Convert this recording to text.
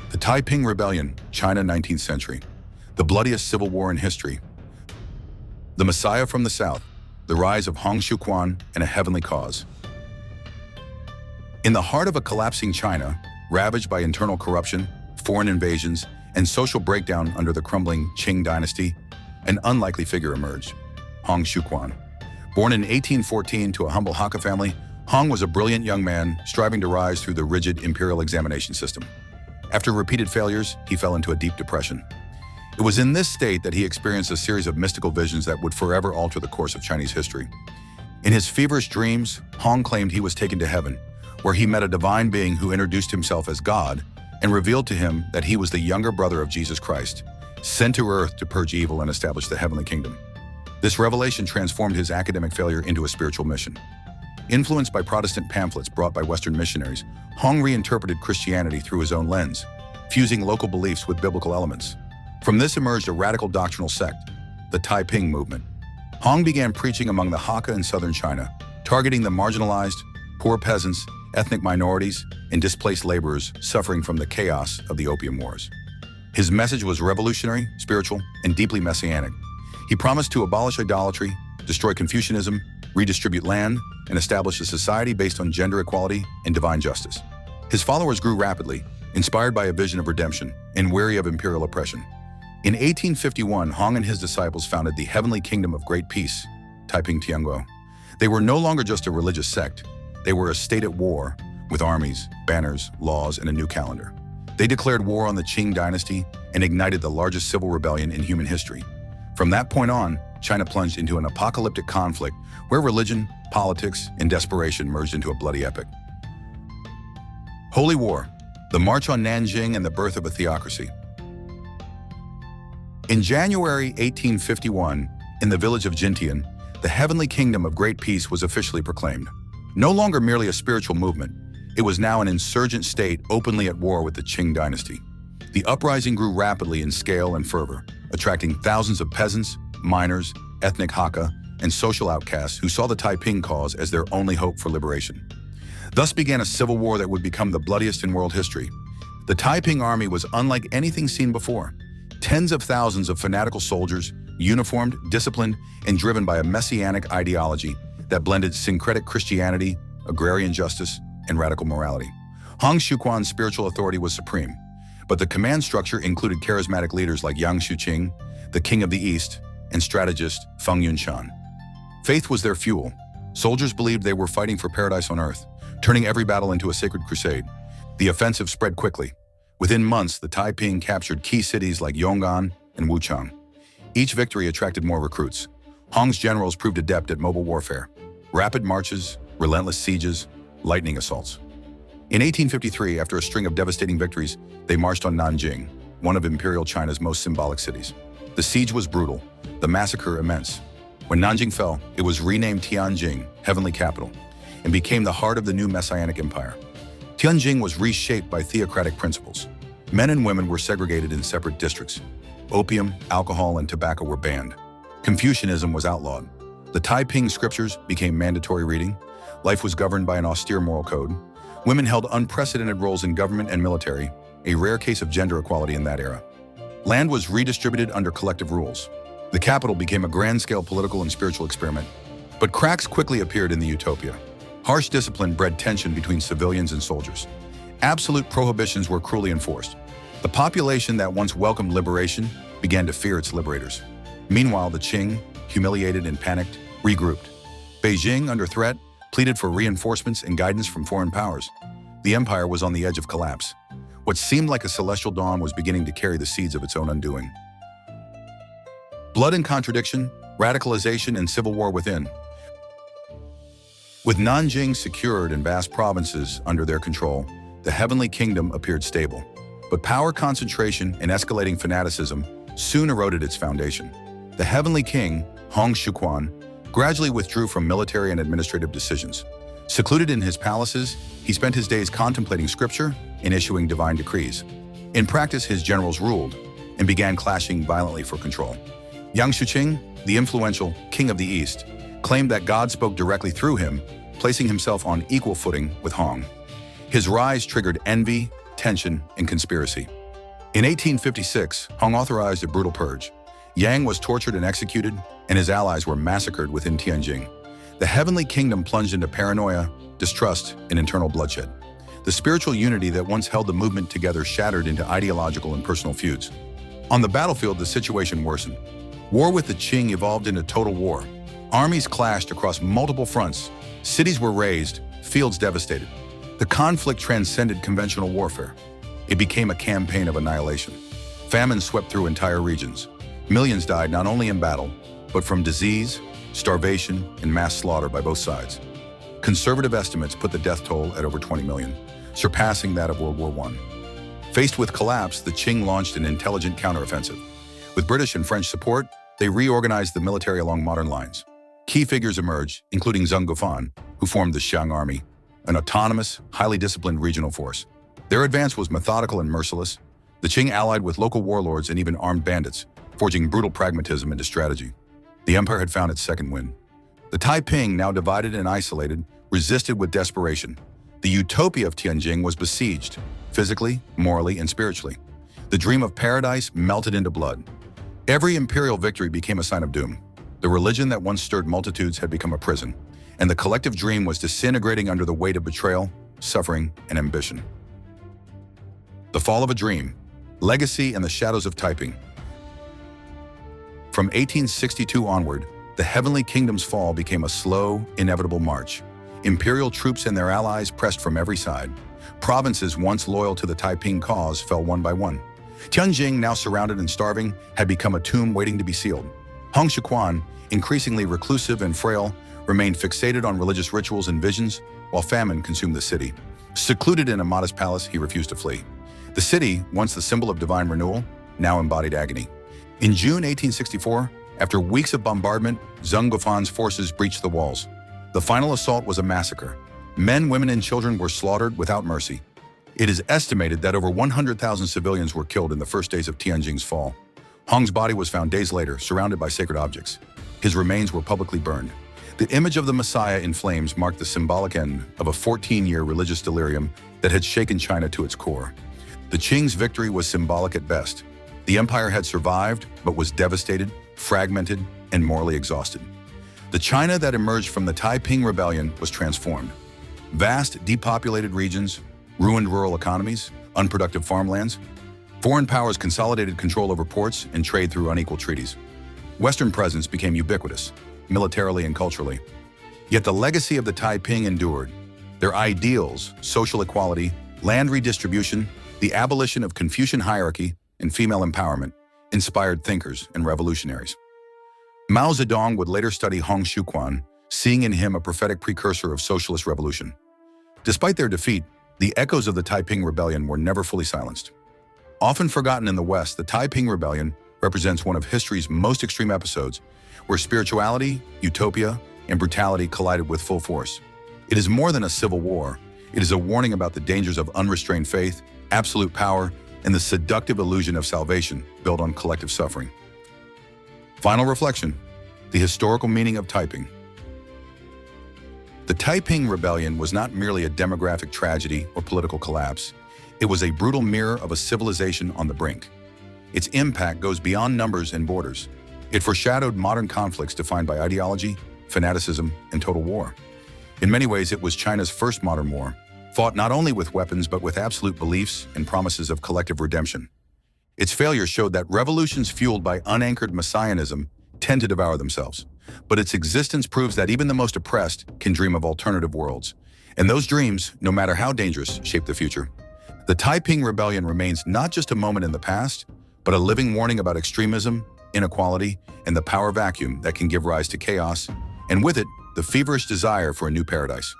The Taiping Rebellion, China 19th century. The bloodiest civil war in history. The Messiah from the South. The rise of Hong Xiuquan and a heavenly cause. In the heart of a collapsing China, ravaged by internal corruption, foreign invasions, and social breakdown under the crumbling Qing Dynasty, an unlikely figure emerged, Hong Xiuquan. Born in 1814 to a humble Hakka family, Hong was a brilliant young man striving to rise through the rigid imperial examination system. After repeated failures, he fell into a deep depression. It was in this state that he experienced a series of mystical visions that would forever alter the course of Chinese history. In his feverish dreams, Hong claimed he was taken to heaven, where he met a divine being who introduced himself as God and revealed to him that he was the younger brother of Jesus Christ, sent to earth to purge evil and establish the heavenly kingdom. This revelation transformed his academic failure into a spiritual mission. Influenced by Protestant pamphlets brought by Western missionaries, Hong reinterpreted Christianity through his own lens, fusing local beliefs with biblical elements. From this emerged a radical doctrinal sect, the Taiping movement. Hong began preaching among the Hakka in southern China, targeting the marginalized, poor peasants, ethnic minorities, and displaced laborers suffering from the chaos of the Opium Wars. His message was revolutionary, spiritual, and deeply messianic. He promised to abolish idolatry, destroy Confucianism, redistribute land, and establish a society based on gender equality and divine justice. His followers grew rapidly, inspired by a vision of redemption and weary of imperial oppression. In 1851, Hong and his disciples founded the Heavenly Kingdom of Great Peace, Taiping Tianguo. They were no longer just a religious sect. They were a state at war, with armies, banners, laws, and a new calendar. They declared war on the Qing Dynasty and ignited the largest civil rebellion in human history. From that point on, China plunged into an apocalyptic conflict where religion, politics, and desperation merged into a bloody epic. Holy War, the March on Nanjing and the birth of a theocracy. In January 1851, in the village of Jintian, the Heavenly Kingdom of Great Peace was officially proclaimed. No longer merely a spiritual movement, it was now an insurgent state openly at war with the Qing Dynasty. The uprising grew rapidly in scale and fervor, attracting thousands of peasants, miners, ethnic Hakka, and social outcasts who saw the Taiping cause as their only hope for liberation. Thus began a civil war that would become the bloodiest in world history. The Taiping army was unlike anything seen before. Tens of thousands of fanatical soldiers, uniformed, disciplined, and driven by a messianic ideology that blended syncretic Christianity, agrarian justice, and radical morality. Hong Xiuquan's spiritual authority was supreme, but the command structure included charismatic leaders like Yang Xuqing, the King of the East, and strategist Feng Yunshan. Faith was their fuel. Soldiers believed they were fighting for paradise on earth, turning every battle into a sacred crusade. The offensive spread quickly. Within months, the Taiping captured key cities like Yong'an and Wuchang. Each victory attracted more recruits. Hong's generals proved adept at mobile warfare. Rapid marches, relentless sieges, lightning assaults. In 1853, after a string of devastating victories, they marched on Nanjing, one of Imperial China's most symbolic cities. The siege was brutal, the massacre immense. When Nanjing fell, it was renamed Tianjin, Heavenly Capital, and became the heart of the new Messianic Empire. Tianjin was reshaped by theocratic principles. Men and women were segregated in separate districts. Opium, alcohol, and tobacco were banned. Confucianism was outlawed. The Taiping scriptures became mandatory reading. Life was governed by an austere moral code. Women held unprecedented roles in government and military, a rare case of gender equality in that era. Land was redistributed under collective rules. The capital became a grand-scale political and spiritual experiment. But cracks quickly appeared in the utopia. Harsh discipline bred tension between civilians and soldiers. Absolute prohibitions were cruelly enforced. The population that once welcomed liberation began to fear its liberators. Meanwhile, the Qing, humiliated and panicked, regrouped. Beijing, under threat, pleaded for reinforcements and guidance from foreign powers. The empire was on the edge of collapse. What seemed like a celestial dawn was beginning to carry the seeds of its own undoing. Blood and contradiction, radicalization, and civil war within. With Nanjing secured and vast provinces under their control, the Heavenly Kingdom appeared stable. But power concentration and escalating fanaticism soon eroded its foundation. The Heavenly King, Hong Xiuquan, gradually withdrew from military and administrative decisions. Secluded in his palaces, he spent his days contemplating scripture and issuing divine decrees. In practice, his generals ruled and began clashing violently for control. Yang Xuqing, the influential King of the East, claimed that God spoke directly through him, placing himself on equal footing with Hong. His rise triggered envy, tension, and conspiracy. In 1856, Hong authorized a brutal purge. Yang was tortured and executed, and his allies were massacred within Tianjin. The Heavenly Kingdom plunged into paranoia, distrust, and internal bloodshed. The spiritual unity that once held the movement together shattered into ideological and personal feuds. On the battlefield, the situation worsened. War with the Qing evolved into total war. Armies clashed across multiple fronts. Cities were razed, fields devastated. The conflict transcended conventional warfare. It became a campaign of annihilation. Famine swept through entire regions. Millions died not only in battle, but from disease, starvation, and mass slaughter by both sides. Conservative estimates put the death toll at over 20 million, surpassing that of World War I. Faced with collapse, the Qing launched an intelligent counteroffensive. With British and French support, they reorganized the military along modern lines. Key figures emerged, including Zheng Guofan, who formed the Xiang Army, an autonomous, highly disciplined regional force. Their advance was methodical and merciless. The Qing allied with local warlords and even armed bandits, forging brutal pragmatism into strategy. The empire had found its second wind. The Taiping, now divided and isolated, resisted with desperation. The utopia of Tianjin was besieged, physically, morally, and spiritually. The dream of paradise melted into blood. Every imperial victory became a sign of doom. The religion that once stirred multitudes had become a prison, and the collective dream was disintegrating under the weight of betrayal, suffering, and ambition. The Fall of a Dream, Legacy and the Shadows of Taiping. From 1862 onward, the Heavenly Kingdom's fall became a slow, inevitable march. Imperial troops and their allies pressed from every side. Provinces once loyal to the Taiping cause fell one by one. Tianjin, now surrounded and starving, had become a tomb waiting to be sealed. Hong Xiuquan, increasingly reclusive and frail, remained fixated on religious rituals and visions, while famine consumed the city. Secluded in a modest palace, he refused to flee. The city, once the symbol of divine renewal, now embodied agony. In June 1864, after weeks of bombardment, Zheng Guofan's forces breached the walls. The final assault was a massacre. Men, women, and children were slaughtered without mercy. It is estimated that over 100,000 civilians were killed in the first days of Tianjin's fall. Hong's body was found days later, surrounded by sacred objects. His remains were publicly burned. The image of the Messiah in flames marked the symbolic end of a 14-year religious delirium that had shaken China to its core. The Qing's victory was symbolic at best. The empire had survived, but was devastated, fragmented, and morally exhausted. The China that emerged from the Taiping Rebellion was transformed. Vast, depopulated regions, ruined rural economies, unproductive farmlands. Foreign powers consolidated control over ports and trade through unequal treaties. Western presence became ubiquitous, militarily and culturally. Yet the legacy of the Taiping endured. Their ideals, social equality, land redistribution, the abolition of Confucian hierarchy, and female empowerment, inspired thinkers and revolutionaries. Mao Zedong would later study Hong Xiuquan, seeing in him a prophetic precursor of socialist revolution. Despite their defeat, the echoes of the Taiping Rebellion were never fully silenced. Often forgotten in the West, the Taiping Rebellion represents one of history's most extreme episodes, where spirituality, utopia, and brutality collided with full force. It is more than a civil war. It is a warning about the dangers of unrestrained faith, absolute power, and the seductive illusion of salvation built on collective suffering. Final reflection: the historical meaning of Taiping. The Taiping Rebellion was not merely a demographic tragedy or political collapse. It was a brutal mirror of a civilization on the brink. Its impact goes beyond numbers and borders. It foreshadowed modern conflicts defined by ideology, fanaticism, and total war. In many ways, it was China's first modern war, fought not only with weapons but with absolute beliefs and promises of collective redemption. Its failure showed that revolutions fueled by unanchored messianism tend to devour themselves. But its existence proves that even the most oppressed can dream of alternative worlds. And those dreams, no matter how dangerous, shape the future. The Taiping Rebellion remains not just a moment in the past, but a living warning about extremism, inequality, and the power vacuum that can give rise to chaos, and with it, the feverish desire for a new paradise.